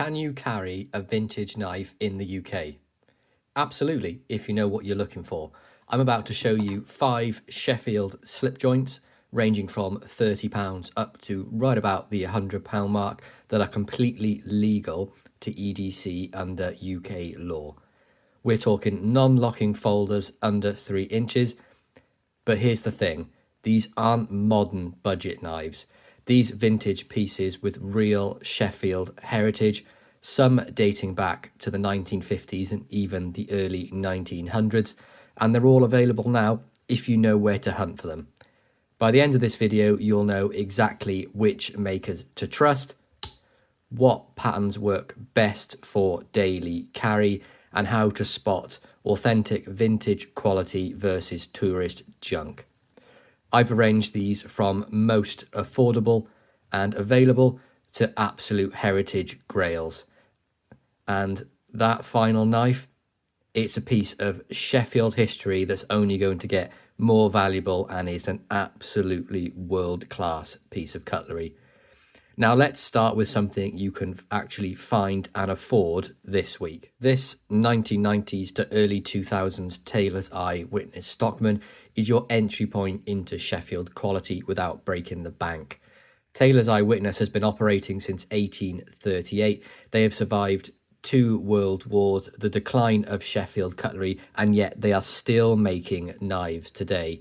Can you carry a vintage knife in the UK? Absolutely, if you know what you're looking for. I'm about to show you 5 Sheffield slip joints ranging from £30 up to right about the £100 mark that are completely legal to EDC under UK law. We're talking non-locking folders under 3 inches, but here's the thing, these aren't modern budget knives. These vintage pieces with real Sheffield heritage, some dating back to the 1950s and even the early 1900s, and they're all available now if you know where to hunt for them. By the end of this video, you'll know exactly which makers to trust, what patterns work best for daily carry, and how to spot authentic vintage quality versus tourist junk. I've arranged these from most affordable and available to absolute heritage grails. And that final knife, it's a piece of Sheffield history that's only going to get more valuable and is an absolutely world-class piece of cutlery. Now let's start with something you can actually find and afford this week. This 1990s to early 2000s Tailor's Eye Witness Stockman is your entry point into Sheffield quality without breaking the bank. Tailor's Eye Witness has been operating since 1838. They have survived 2 world wars, the decline of Sheffield cutlery, and yet they are still making knives today.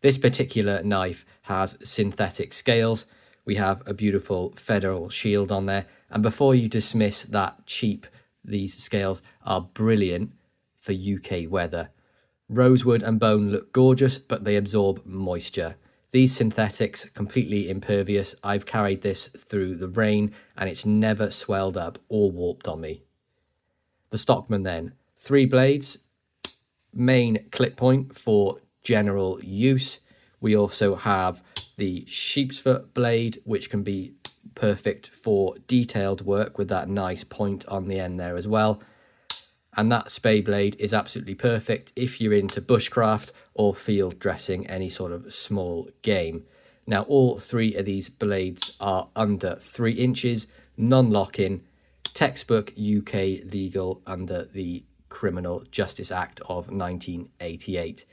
This particular knife has synthetic scales. We have a beautiful federal shield on there, and before you dismiss that cheap, these scales are brilliant for UK weather. Rosewood and bone look gorgeous, but they absorb moisture. These synthetics completely impervious. I've carried this through the rain and it's never swelled up or warped on me. The Stockman then, 3 blades, main clip point for general use. We also have the sheep's foot blade, which can be perfect for detailed work with that nice point on the end there as well. And that spay blade is absolutely perfect if you're into bushcraft or field dressing any sort of small game. Now, all 3 of these blades are under 3 inches, non-lock-in, textbook UK legal under the Criminal Justice Act of 1988.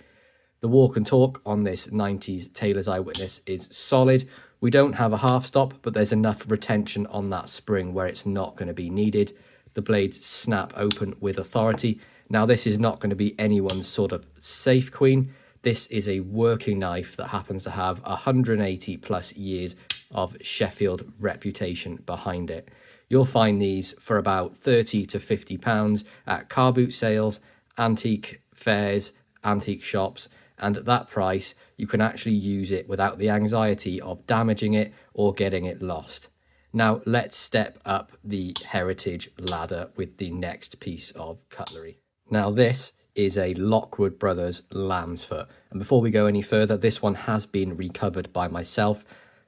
The walk and talk on this 90s Tailor's Eye Witness is solid. We don't have a half stop, but there's enough retention on that spring where it's not going to be needed. The blades snap open with authority. Now, this is not going to be anyone's sort of safe queen. This is a working knife that happens to have 180 plus years of Sheffield reputation behind it. You'll find these for about £30 to £50 at car boot sales, antique fairs, antique shops, and at that price you can actually use it without the anxiety of damaging it or getting it lost. Now let's step up the heritage ladder with the next piece of cutlery. Now this is a Lockwood Brothers Lambsfoot, and before we go any further, this one has been recovered by myself.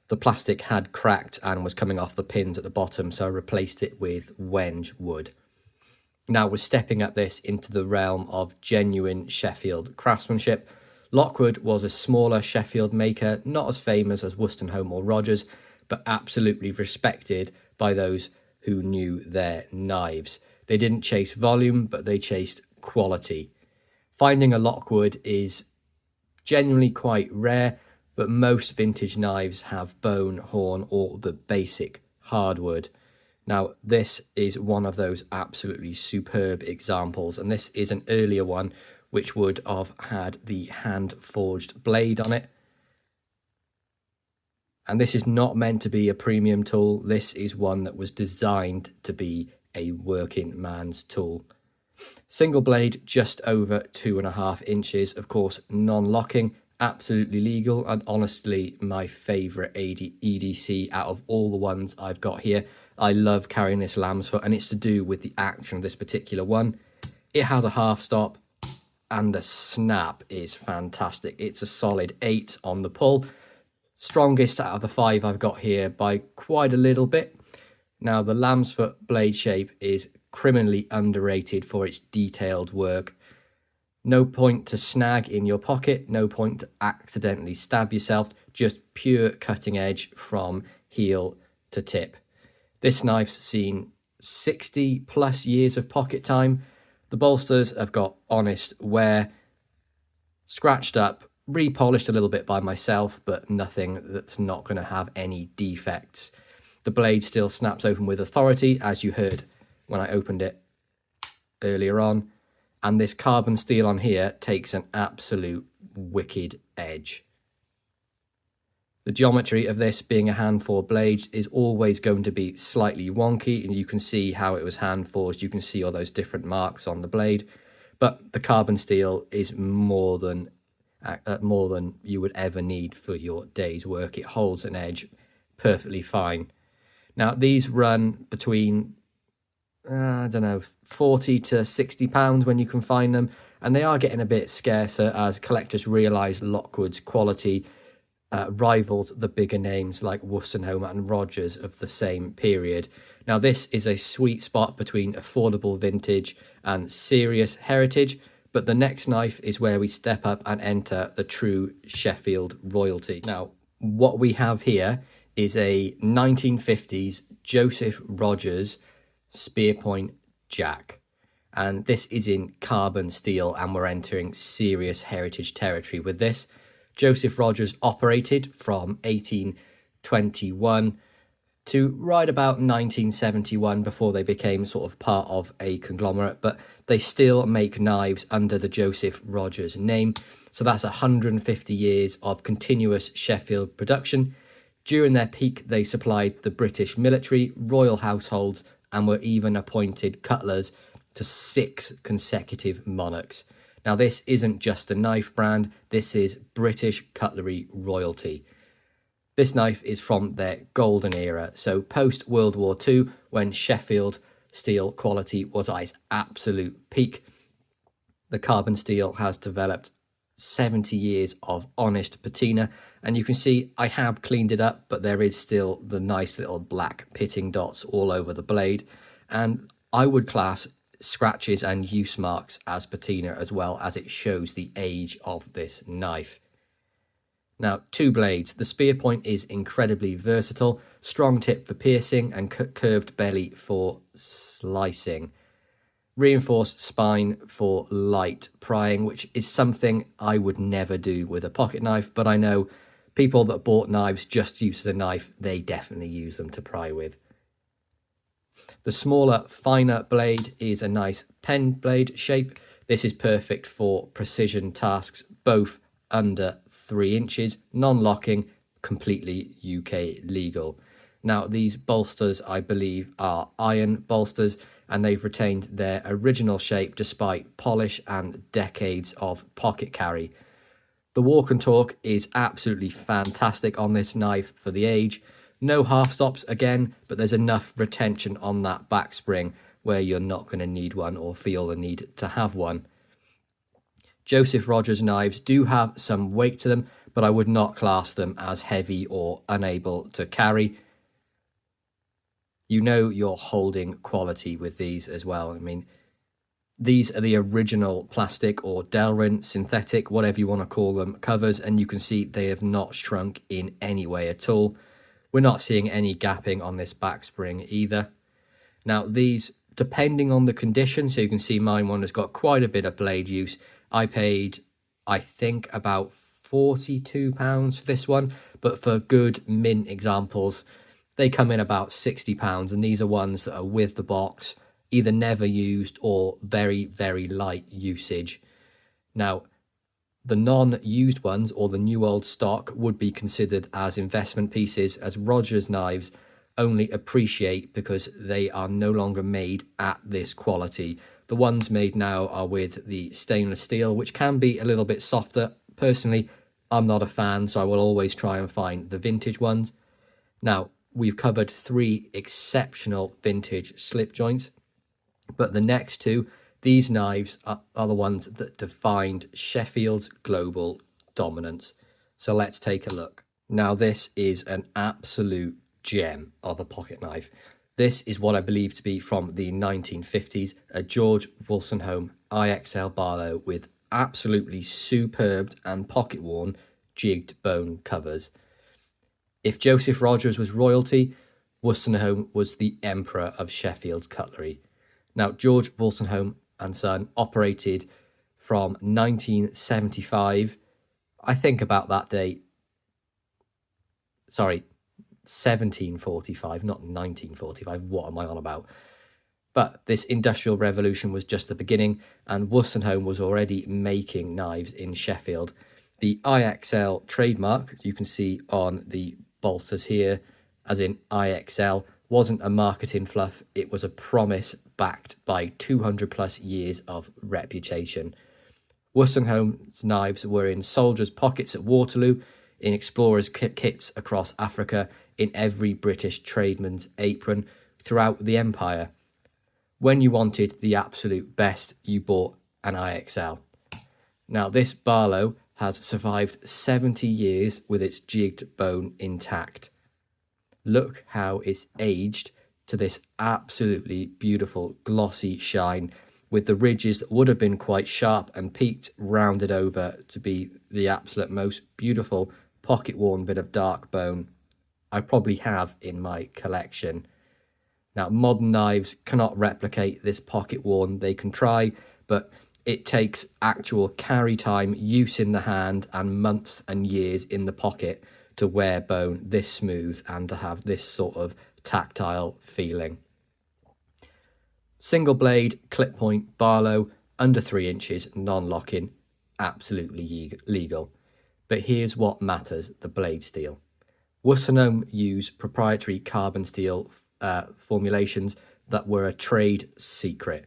The plastic had cracked and was coming off the pins at the bottom, so I replaced it with wenge wood. Now we're stepping up this into the realm of genuine Sheffield craftsmanship. Lockwood was a smaller Sheffield maker, not as famous as Wostenholm or Rogers, but absolutely respected by those who knew their knives. They didn't chase volume, but they chased quality. Finding a Lockwood is genuinely quite rare, but most vintage knives have bone, horn, or the basic hardwood. Now, this is one of those absolutely superb examples, and this is an earlier one which would have had the hand-forged blade on it. And this is not meant to be a premium tool. This is one that was designed to be a working man's tool. Single blade, just over 2.5 inches, of course, non-locking, absolutely legal, and honestly my favorite EDC out of all the ones I've got here. I love carrying this Lambsfoot, and it's to do with the action of this particular one. It has a half stop and the snap is fantastic. It's a solid 8 on the pull, strongest out of the 5 I've got here by quite a little bit. Now the Lambsfoot blade shape is criminally underrated for its detailed work. No point to snag in your pocket, no point to accidentally stab yourself, just pure cutting edge from heel to tip. This knife's seen 60 plus years of pocket time. The bolsters have got honest wear, scratched up, repolished a little bit by myself, but nothing that's not going to have any defects. The blade still snaps open with authority, as you heard when I opened it earlier on. And this carbon steel on here takes an absolute wicked edge. The geometry of this being a hand forged blade is always going to be slightly wonky, and you can see how it was hand forged. You can see all those different marks on the blade, but the carbon steel is more than you would ever need for your day's work. It holds an edge perfectly fine. Now these run between I don't know, 40 to 60 pounds when you can find them, and they are getting a bit scarcer as collectors realise Lockwood's quality rivals the bigger names like Wostenholm and Rogers of the same period. Now this is a sweet spot between affordable vintage and serious heritage, but the next knife is where we step up and enter the true Sheffield royalty. Now what we have here is a 1950s Joseph Rogers Spearpoint jack, and this is in carbon steel, and we're entering serious heritage territory with this. Joseph Rogers operated from 1821 to right about 1971 before they became sort of part of a conglomerate, but they still make knives under the Joseph Rogers name. So that's 150 years of continuous Sheffield production. During their peak, they supplied the British military, royal households, and were even appointed cutlers to 6 consecutive monarchs. Now this isn't just a knife brand, this is British cutlery royalty. This knife is from their golden era, so post World War II, when Sheffield steel quality was at its absolute peak. The carbon steel has developed 70 years of honest patina, and you can see I have cleaned it up, but there is still the nice little black pitting dots all over the blade, and I would class scratches and use marks as patina as well, as it shows the age of this knife. Now 2 blades. The spear point is incredibly versatile, strong tip for piercing and curved belly for slicing. Reinforced spine for light prying, which is something I would never do with a pocket knife, but I know people that bought knives just use as a knife, they definitely use them to pry with. The smaller, finer blade is a nice pen blade shape. This is perfect for precision tasks, both under 3 inches, non-locking, completely UK legal. Now these bolsters, I believe, are iron bolsters, and they've retained their original shape despite polish and decades of pocket carry. The walk and torque is absolutely fantastic on this knife for the age. No half stops again, but there's enough retention on that back spring where you're not going to need one or feel the need to have one. Joseph Rogers knives do have some weight to them, but I would not class them as heavy or unable to carry. You know you're holding quality with these as well. I mean, these are the original plastic or Delrin synthetic, whatever you want to call them, covers, and you can see they have not shrunk in any way at all. We're not seeing any gapping on this back spring either. Now these, depending on the condition, so you can see mine one has got quite a bit of blade use. I paid, I think, about £42 for this one, but for good mint examples, they come in about £60, and these are ones that are with the box, either never used or very, very light usage. Now, the non-used ones or the new old stock would be considered as investment pieces, as Rogers knives only appreciate because they are no longer made at this quality. The ones made now are with the stainless steel, which can be a little bit softer. Personally, I'm not a fan, so I will always try and find the vintage ones. Now, we've covered 3 exceptional vintage slip joints, but the next 2, these knives are the ones that defined Sheffield's global dominance. So let's take a look. Now this is an absolute gem of a pocket knife. This is what I believe to be from the 1950s, a George Wostenholm IXL Barlow with absolutely superb and pocket worn jigged bone covers. If Joseph Rogers was royalty, Wostenholm was the emperor of Sheffield cutlery. Now, George Wostenholm and Son operated from 1975, I think about that date, sorry, 1745, not 1945, what am I on about? But this industrial revolution was just the beginning, and Wostenholm was already making knives in Sheffield. The IXL trademark, you can see on the bolsters here, as in IXL, wasn't a marketing fluff, it was a promise backed by 200 plus years of reputation. Wostenholm's knives were in soldiers' pockets at Waterloo, in explorers' kits across Africa, in every British tradesman's apron throughout the empire. When you wanted the absolute best, you bought an IXL. Now, this Barlow has survived 70 years with its jigged bone intact. Look how it's aged to this absolutely beautiful glossy shine, with the ridges that would have been quite sharp and peaked rounded over to be the absolute most beautiful pocket-worn bit of dark bone I probably have in my collection. Now, modern knives cannot replicate this pocket-worn. They can try, but it takes actual carry time, use in the hand, and months and years in the pocket to wear bone this smooth and to have this sort of tactile feeling. Single blade, clip point, Barlow, under 3 inches, non-locking, absolutely legal. But here's what matters, the blade steel. Wostenholm use proprietary carbon steel formulations that were a trade secret.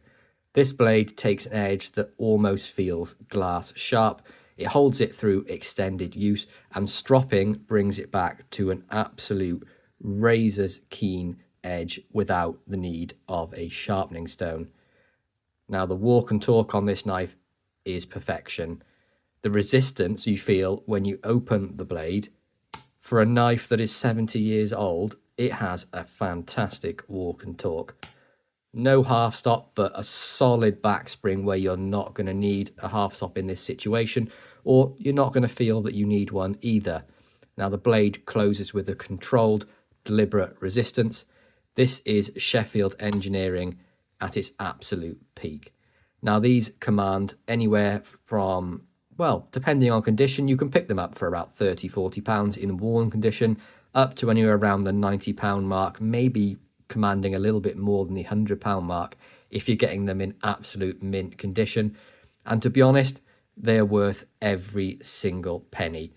This blade takes an edge that almost feels glass sharp. It holds it through extended use, and stropping brings it back to an absolute razor's keen edge without the need of a sharpening stone. Now, the walk and torque on this knife is perfection. The resistance you feel when you open the blade, for a knife that is 70 years old, it has a fantastic walk and torque. No half stop, but a solid back spring where you're not going to need a half stop in this situation, or you're not going to feel that you need one either. Now, the blade closes with a controlled, deliberate resistance. This is Sheffield engineering at its absolute peak. Now, these command anywhere from, well, depending on condition, you can pick them up for about £30–40 in worn condition, up to anywhere around the £90 mark, maybe commanding a little bit more than the £100 mark if you're getting them in absolute mint condition. And to be honest, they're worth every single penny.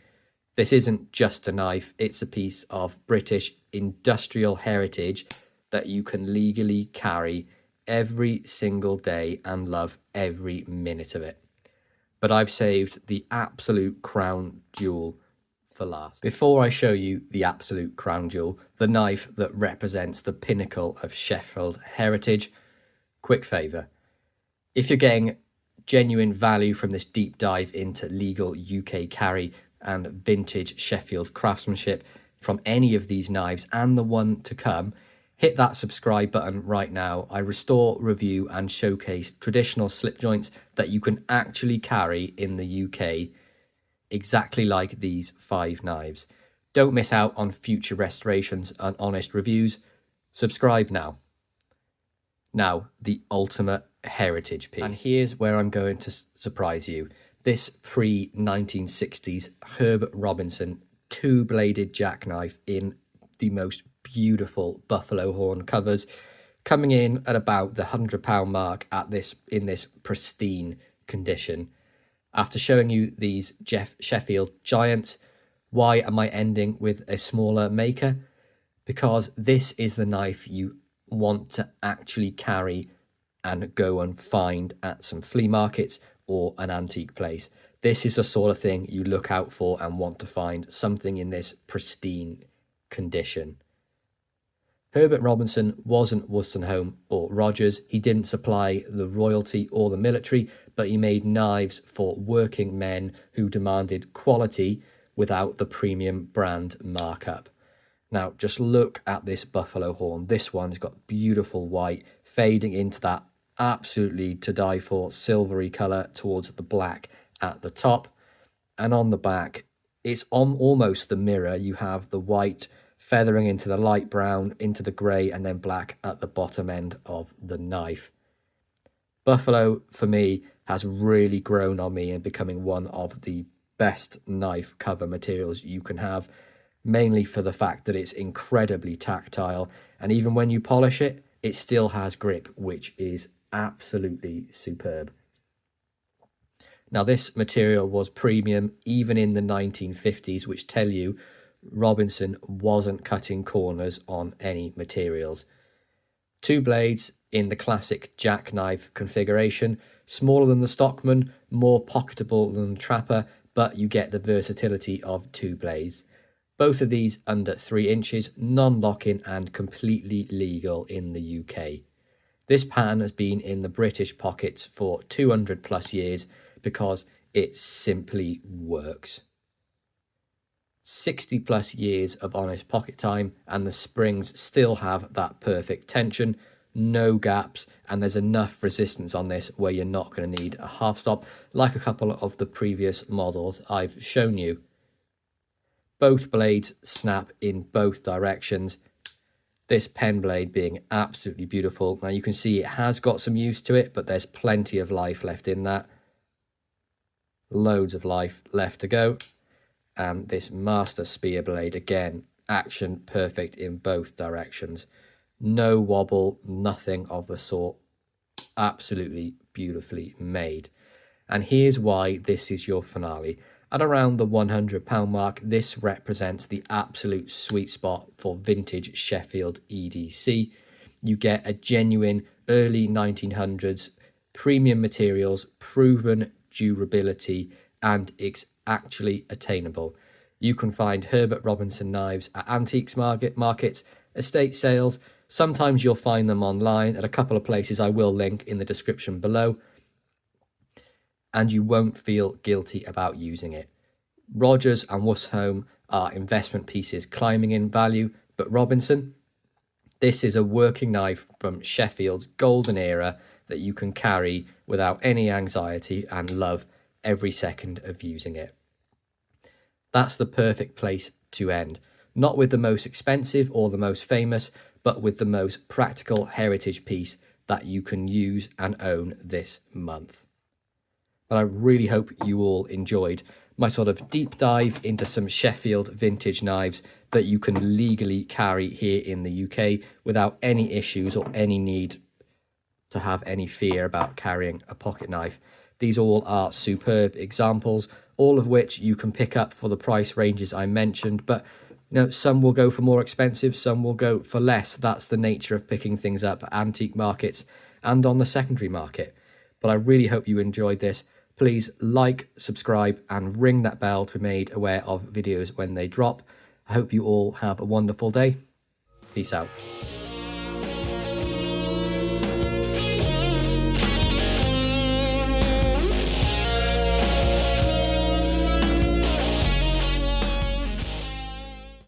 This isn't just a knife, it's a piece of British industrial heritage that you can legally carry every single day and love every minute of it. But I've saved the absolute crown jewel for last. Before I show you the absolute crown jewel, the knife that represents the pinnacle of Sheffield heritage, quick favour. If you're getting genuine value from this deep dive into legal UK carry and vintage Sheffield craftsmanship from any of these knives and the one to come, hit that subscribe button right now. I restore, review and showcase traditional slip joints that you can actually carry in the UK, exactly like these 5 knives. Don't miss out on future restorations and honest reviews. Subscribe now. Now, the ultimate heritage piece. And here's where I'm going to surprise you. This pre-1960s Herbert Robinson 2-bladed jackknife in the most beautiful buffalo horn covers, coming in at about the £100 mark in this pristine condition. After showing you these Sheffield giants, why am I ending with a smaller maker? Because this is the knife you want to actually carry and go and find at some flea markets or an antique place. This is the sort of thing you look out for and want to find something in this pristine condition. Herbert Robinson wasn't Wostenholm or Rogers. He didn't supply the royalty or the military, but he made knives for working men who demanded quality without the premium brand markup. Now, just look at this buffalo horn. This one's got beautiful white, fading into that absolutely to die for silvery colour towards the black at the top. And on the back, it's on almost the mirror. You have the white feathering into the light brown, into the grey, and then black at the bottom end of the knife. Buffalo, for me, has really grown on me and becoming one of the best knife cover materials you can have, mainly for the fact that it's incredibly tactile, and even when you polish it, it still has grip, which is absolutely superb. Now, this material was premium even in the 1950s, which tell you Robinson wasn't cutting corners on any materials. 2 blades in the classic jackknife configuration, smaller than the Stockman, more pocketable than the Trapper, but you get the versatility of 2 blades. Both of these under 3 inches, non-lock-in and completely legal in the UK. This pattern has been in the British pockets for 200 plus years because it simply works. 60 plus years of honest pocket time, and the springs still have that perfect tension, no gaps, and there's enough resistance on this where you're not going to need a half stop like a couple of the previous models I've shown you. Both blades snap in both directions, this pen blade being absolutely beautiful. Now you can see it has got some use to it, but there's plenty of life left in that. Loads of life left to go. And this master spear blade, again, action perfect in both directions. No wobble, nothing of the sort. Absolutely beautifully made. And here's why this is your finale. At around the £100 mark, this represents the absolute sweet spot for vintage Sheffield EDC. You get a genuine early 1900s premium materials, proven durability, and it's actually attainable. You can find Herbert Robinson knives at antiques markets, estate sales. Sometimes you'll find them online at a couple of places I will link in the description below, and you won't feel guilty about using it. Rogers and Wostenholm are investment pieces climbing in value, but Robinson, this is a working knife from Sheffield's golden era that you can carry without any anxiety and love every second of using it. That's the perfect place to end. Not with the most expensive or the most famous, but with the most practical heritage piece that you can use and own this month. But I really hope you all enjoyed my sort of deep dive into some Sheffield vintage knives that you can legally carry here in the UK without any issues or any need to have any fear about carrying a pocket knife. These all are superb examples, all of which you can pick up for the price ranges I mentioned, but you know, some will go for more expensive, some will go for less. That's the nature of picking things up at antique markets and on the secondary market. But I really hope you enjoyed this. Please like, subscribe, and ring that bell to be made aware of videos when they drop. I hope you all have a wonderful day. Peace out.